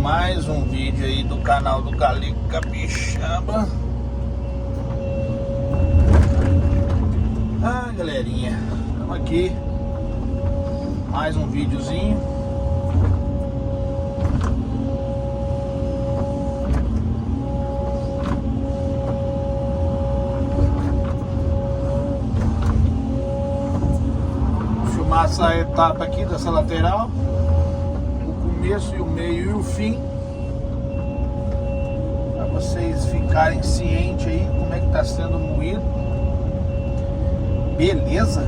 mais um vídeo aí do canal do Calico Capixaba. Ah, galerinha, estamos aqui, mais um videozinho. Vou filmar essa etapa aqui dessa lateral, o começo e o meio e o fim, para vocês ficarem cientes aí como é que está sendo moído. Beleza?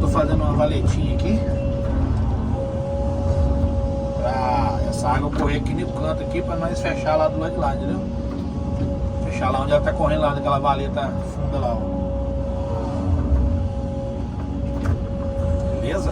Fazendo uma valetinha aqui pra essa água correr aqui no canto aqui, pra nós fechar lá do lado de lá, entendeu? Fechar lá onde ela tá correndo, lá naquela valeta funda lá, ó. Beleza?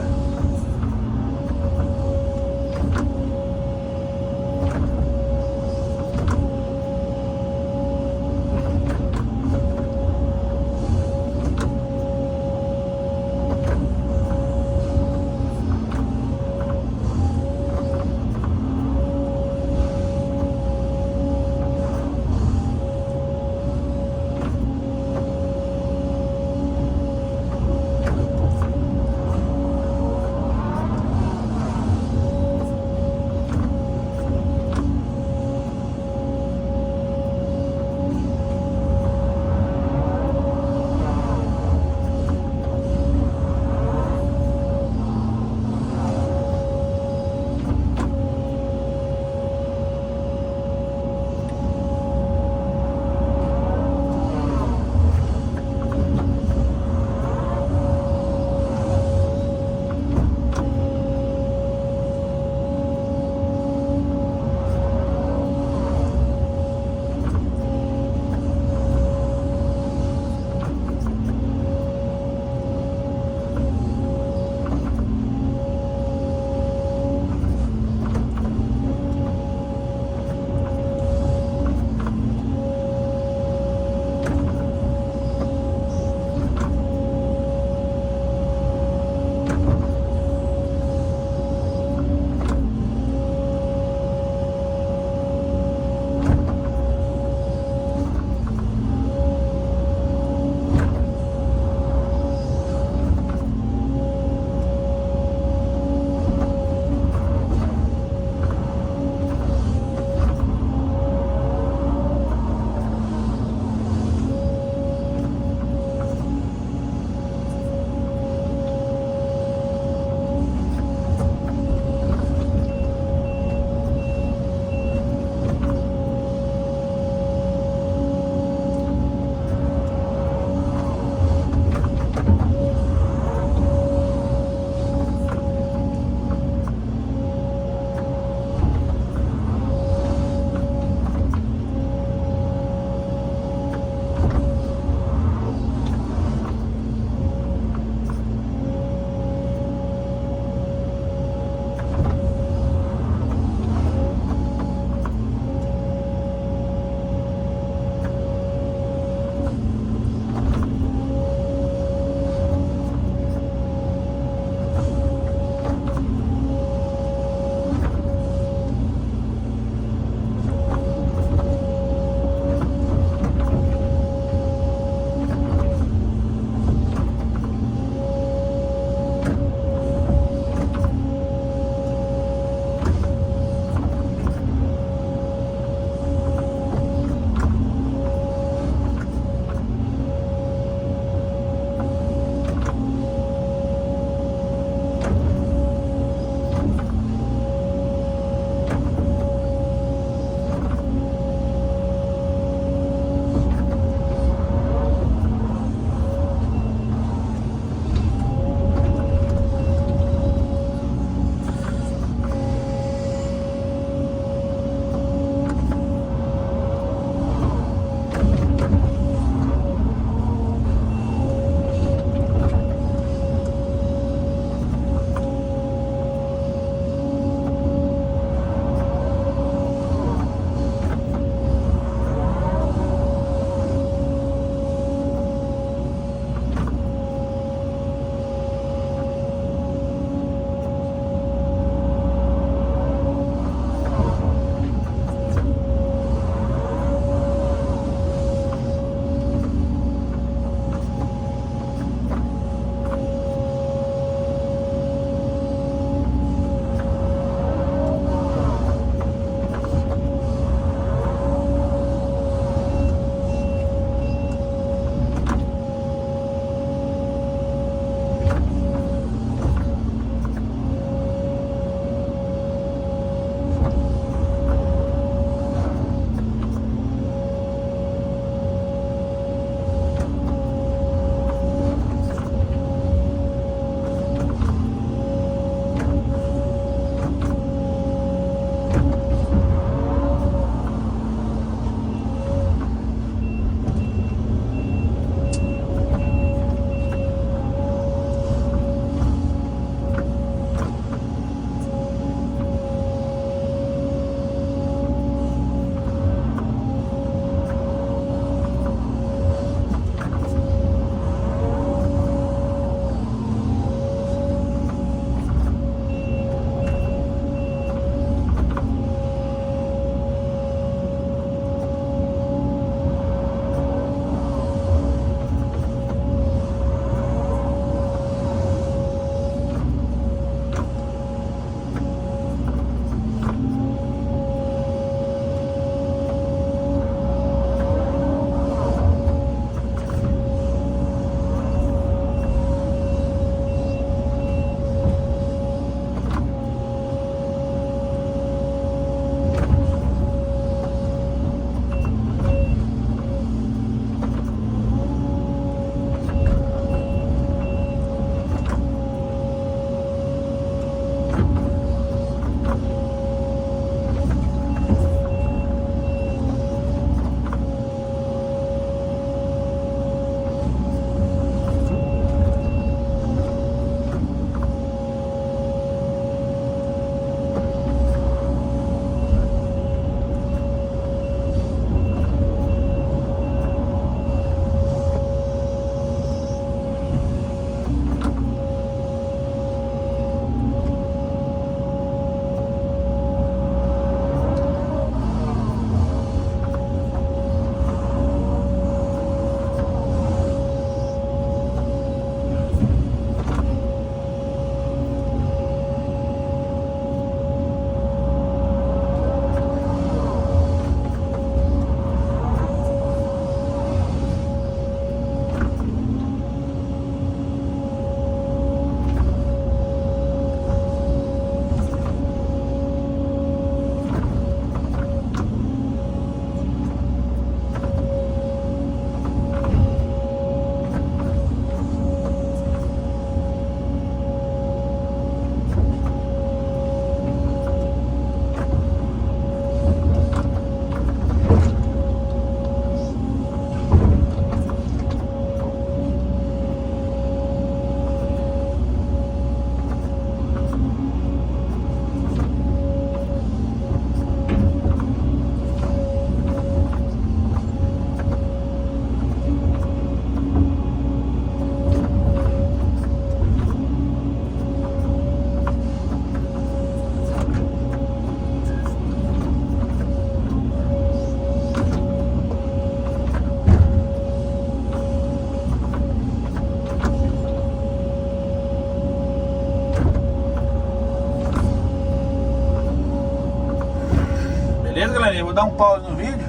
dar um pause no vídeo.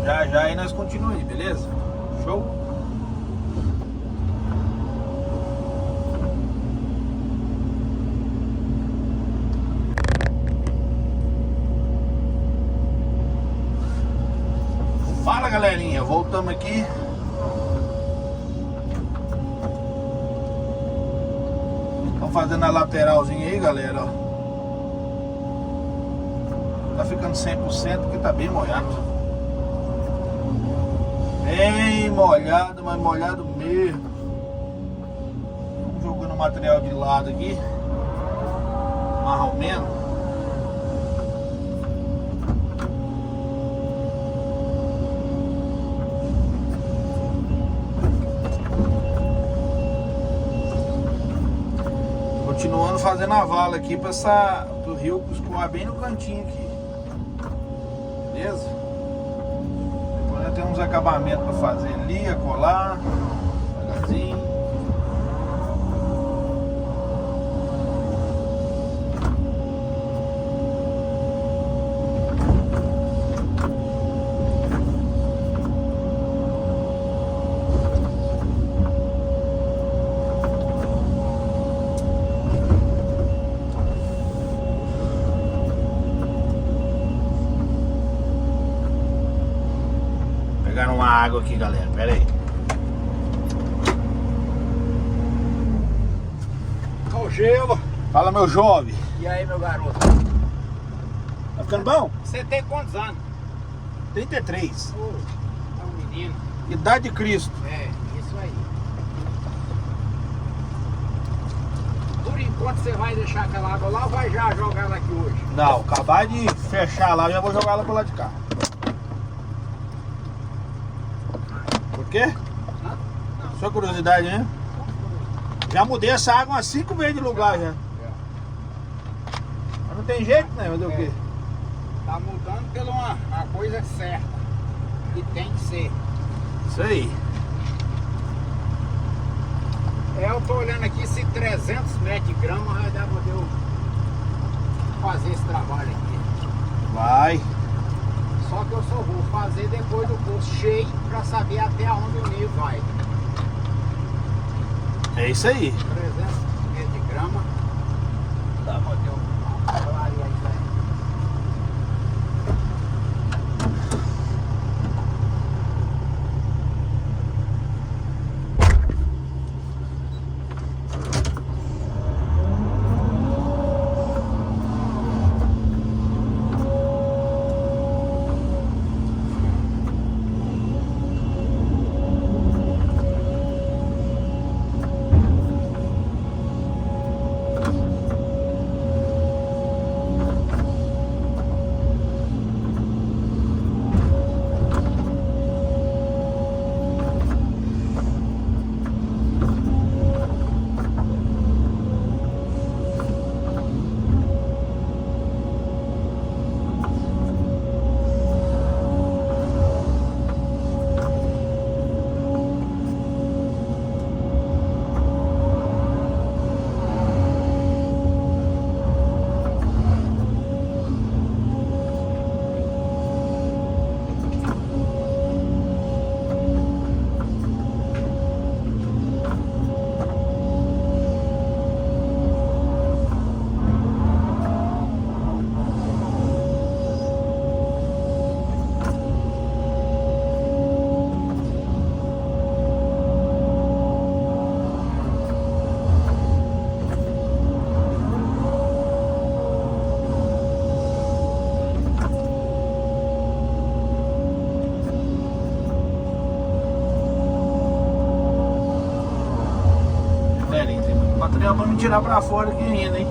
Já aí nós continuamos aí, beleza? Show? Fala, galerinha, voltamos aqui. Estamos fazendo a lateralzinha aí, galera, ó. Tá ficando 100% porque tá bem molhado. Bem molhado, mas molhado mesmo. Vamos jogando o material de lado aqui, mais ou menos. Continuando fazendo a vala aqui para o rio escoar bem no cantinho aqui. Beleza? Depois já tem uns acabamentos para fazer ali, a colar, devagarzinho. Pegar uma água aqui, galera, pera aí. Olha o gelo. Fala, meu jovem. E aí, meu garoto? Tá ficando bom? Você tem quantos anos? 33. Ô, é um menino. Idade de Cristo. É, isso aí. Por enquanto você vai deixar aquela água lá ou vai já jogar ela aqui hoje? Não, acabar de fechar lá, eu já vou jogar ela pro lado de cá. Por quê? Hã? Não. Só curiosidade, né? Já mudei essa água umas 5 vezes de lugar já. Mas não tem jeito, né? Fazer o quê? Tá mudando pela uma coisa certa. Que tem que ser. Isso aí. Eu tô olhando aqui se 300 metros de grama vai dar pra eu fazer esse trabalho aqui. Vai. Só que eu só vou fazer depois do poço cheio pra saber até onde o nível vai. É isso aí. 300 metros de grama. Dá pra ter uma clareia aí, velho. Material pra me tirar pra fora aqui ainda, hein?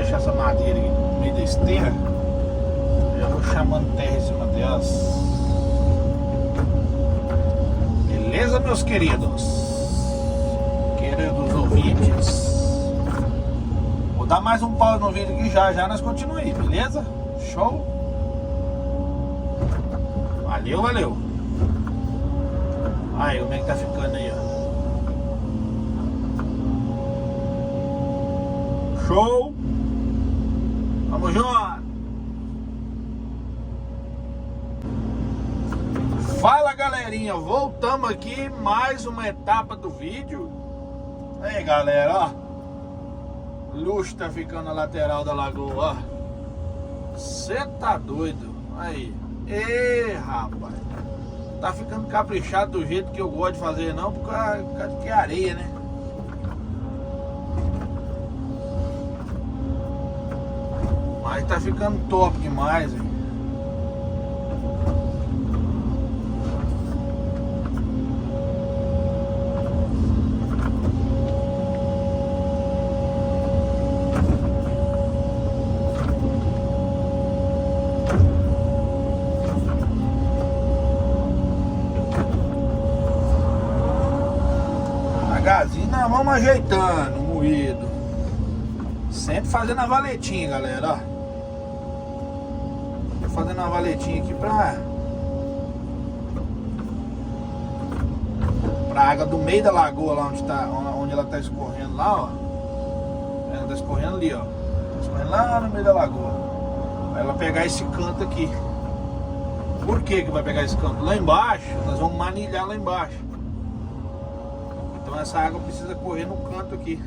Essa madeira aqui no meio da esteira, eu vou chamando terra em cima delas. Beleza, meus queridos ouvintes? Vou dar mais um pause no vídeo aqui, já nós continuamos aí, beleza? Show? Valeu. Aí, como é que tá ficando aí, ó? Show! Vamos junto! Fala, galerinha, voltamos aqui, mais uma etapa do vídeo. Aí, galera, ó, luxo tá ficando na lateral da lagoa, ó. Cê tá doido? Aí, rapaz, tá ficando caprichado do jeito que eu gosto de fazer, não, por causa que é areia, né? Mas tá ficando top demais, hein? Devagarzinho, nós vamos ajeitando o moído. Sempre fazendo a valetinha, galera, ó. Fazendo uma valetinha aqui pra água do meio da lagoa lá onde ela tá escorrendo lá, ó. Ela tá escorrendo ali, ó. Tá escorrendo lá no meio da lagoa. Pra ela pegar esse canto aqui. Por que vai pegar esse canto? Lá embaixo, nós vamos manilhar lá embaixo. Então essa água precisa correr no canto aqui.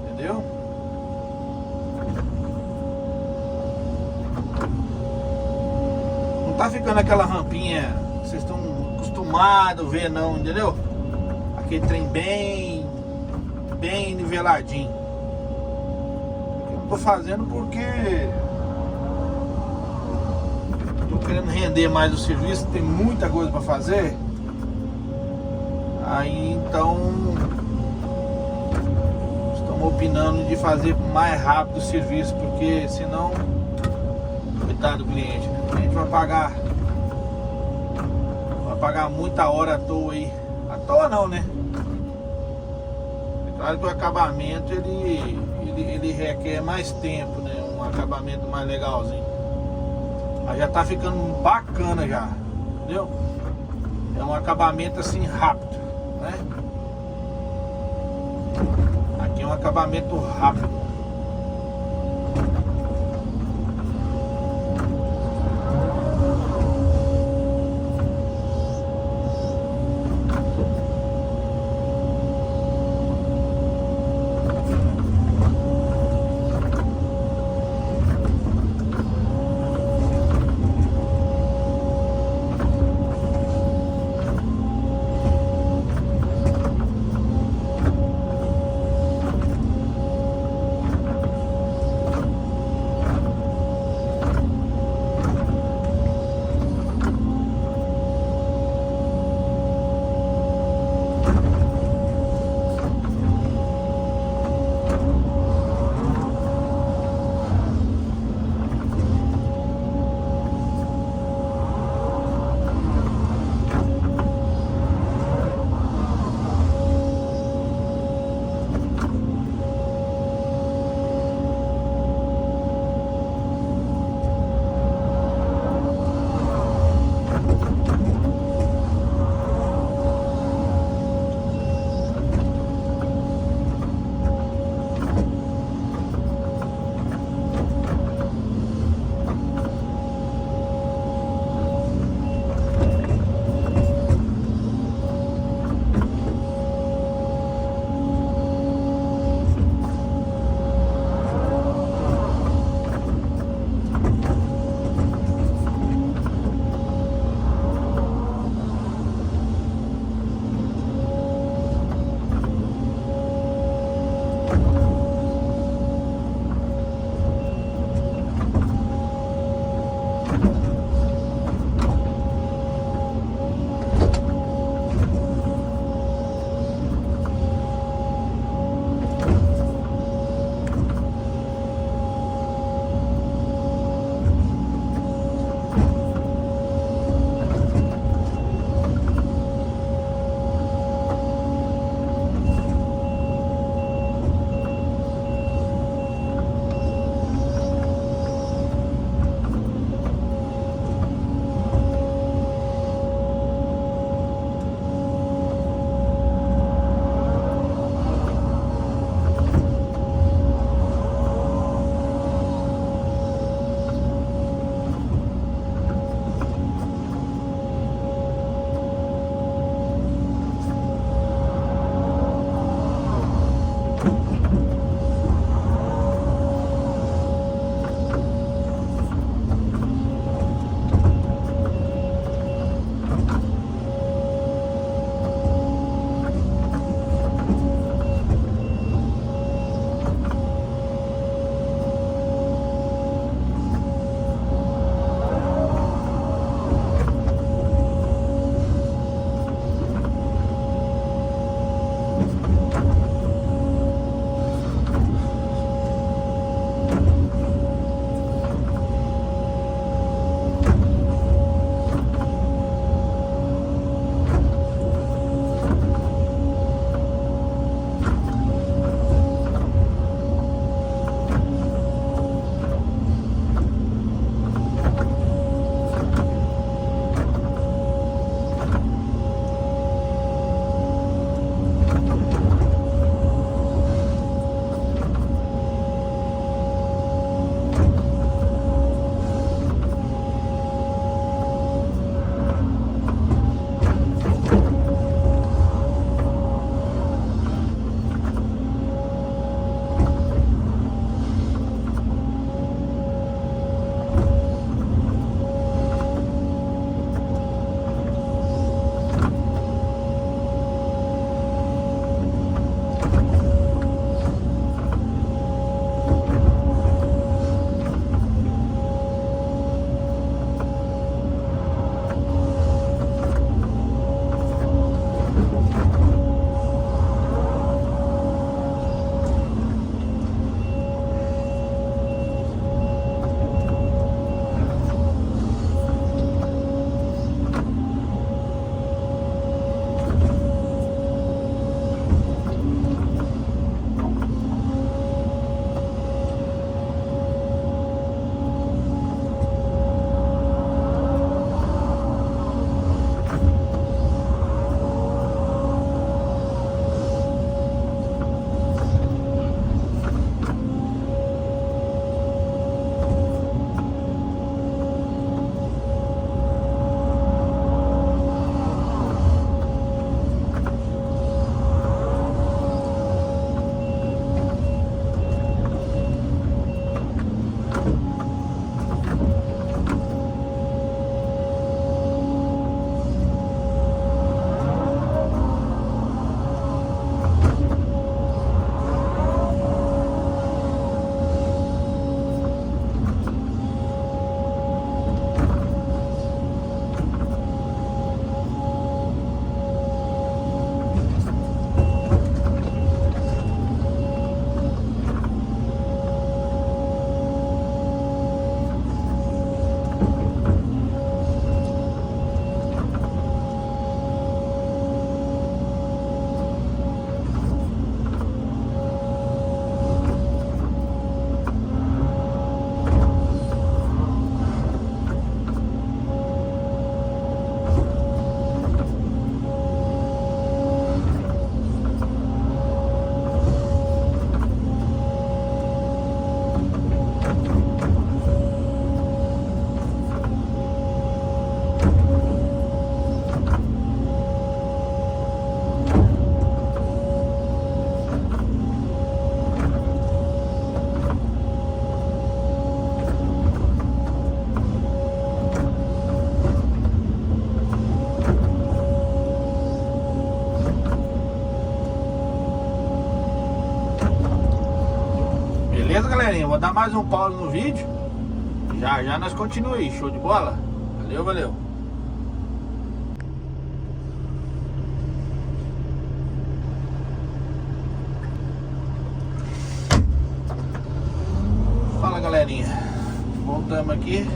Entendeu? Tá ficando aquela rampinha que vocês estão acostumados a ver, não, entendeu? Aquele trem bem niveladinho. Eu tô fazendo porque tô querendo render mais o serviço, tem muita coisa para fazer. Aí então estamos opinando de fazer mais rápido o serviço, porque senão, coitado do cliente, né? A gente vai pagar muita hora à toa aí. À toa não, né? É claro que o acabamento ele requer mais tempo, né? Um acabamento mais legalzinho. Aí já tá ficando bacana já, entendeu? É um acabamento assim rápido, né? Aqui é um acabamento rápido. Beleza, galerinha? Vou dar mais um pause no vídeo. Já já nós continuamos aí. Show de bola? Valeu, valeu. Fala, galerinha. Voltamos aqui.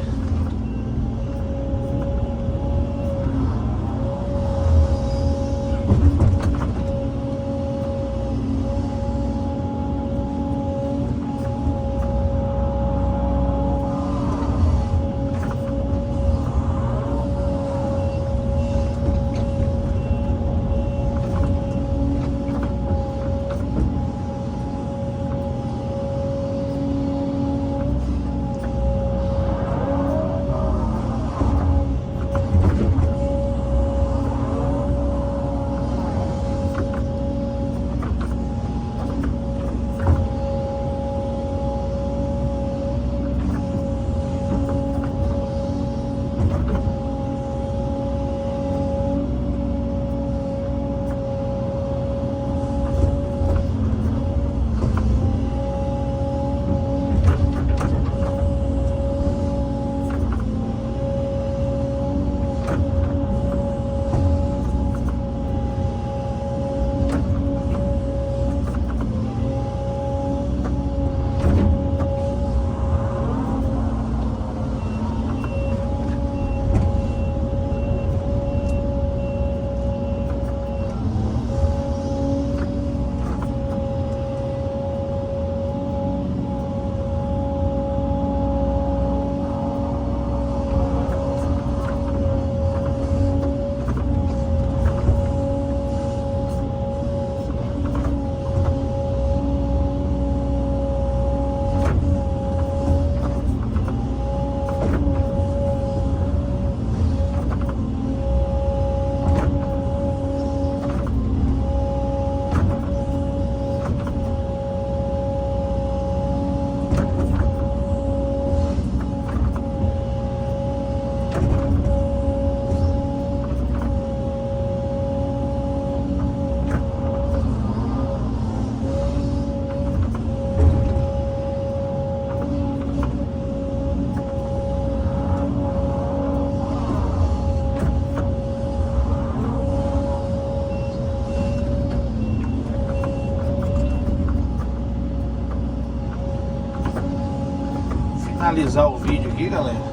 Finalizar o vídeo aqui, galera.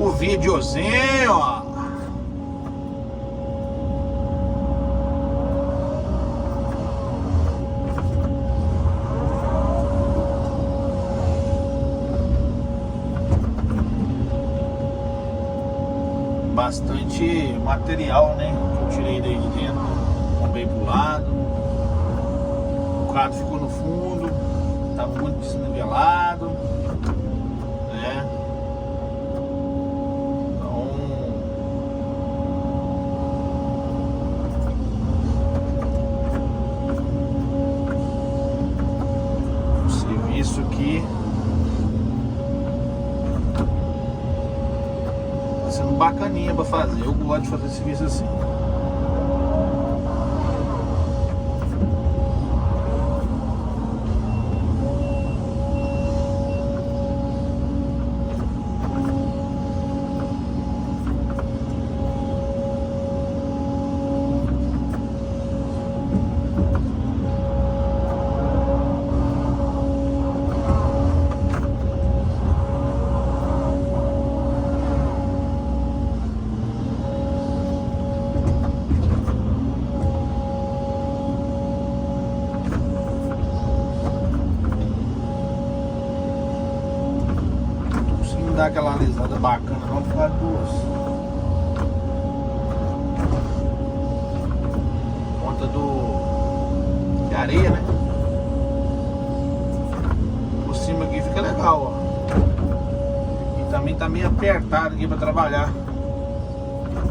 O videozinho, ó. Bastante material, né? Que eu tirei daí de dentro, bombei pro lado. O quadro ficou no fundo, tava muito desnivelado, né? Então, o serviço aqui sendo bacaninha pra fazer. Eu gosto de fazer serviço assim. Dar aquela alisada bacana não, por causa conta de areia, né? Por cima aqui fica legal, ó. E também tá meio apertado aqui pra trabalhar. né?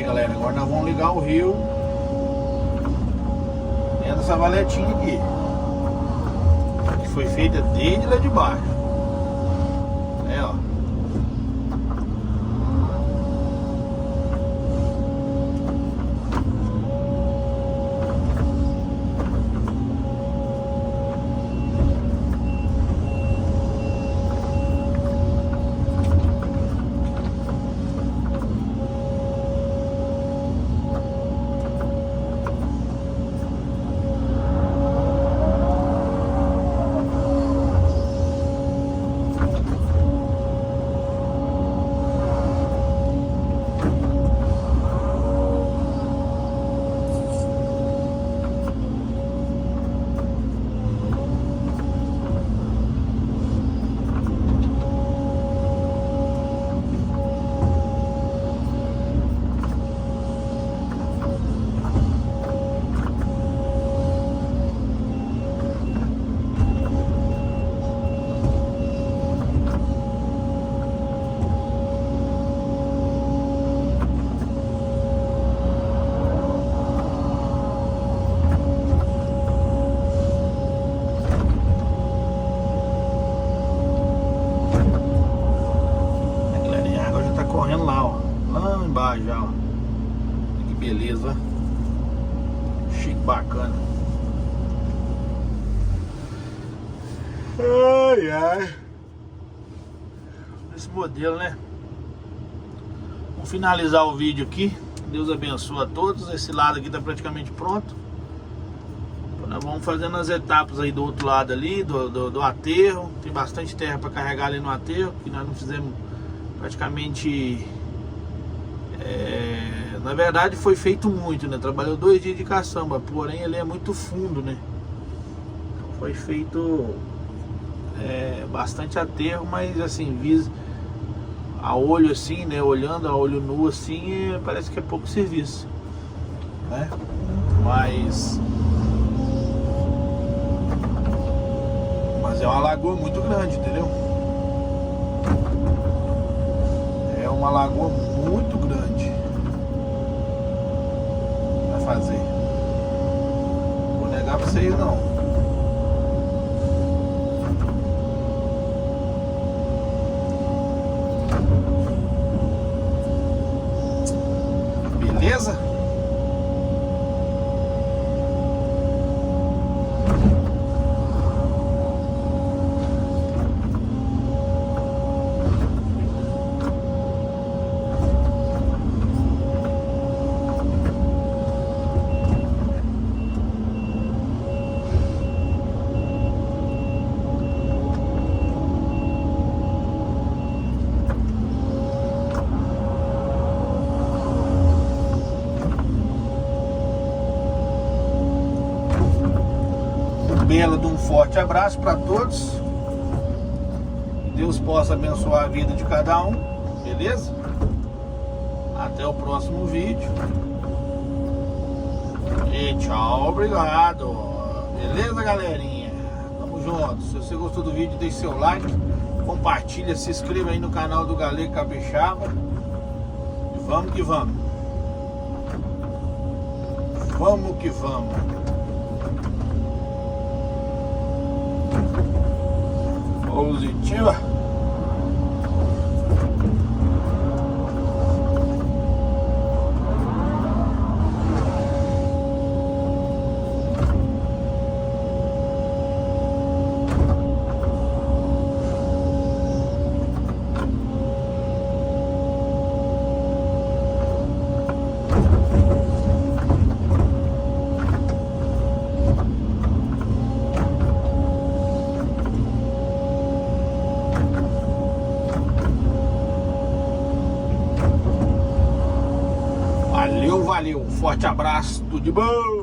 Galera, agora nós vamos ligar o rio dentro dessa valetinha aqui, que foi feita desde lá de baixo, né, ó. Correndo lá, ó. Lá embaixo já, ó. Que beleza. Chique, bacana. Ai, ai. Esse modelo, né? Vamos finalizar o vídeo aqui. Deus abençoe a todos. Esse lado aqui tá praticamente pronto. Nós vamos fazendo as etapas aí do outro lado ali, do aterro. Tem bastante terra para carregar ali no aterro, que nós não fizemos praticamente, na verdade foi feito muito, né? Trabalhou 2 dias de caçamba, porém ele é muito fundo, né? Então foi feito bastante aterro, mas assim, a olho assim, né? Olhando a olho nu assim, parece que é pouco serviço, né? Mas é uma lagoa muito grande, entendeu? É uma lagoa muito grande pra fazer. Vou negar pra vocês não. Beleza? belo de um forte abraço para todos. Deus possa abençoar a vida de cada um, beleza? Até o próximo vídeo. E tchau, obrigado. Beleza, galerinha? Tamo junto. Se você gostou do vídeo, deixe seu like, compartilha, se inscreva aí no canal do Galego Capixaba. E vamos que vamos. Vamos que vamos. Positiva. Valeu, forte abraço, tudo de bom!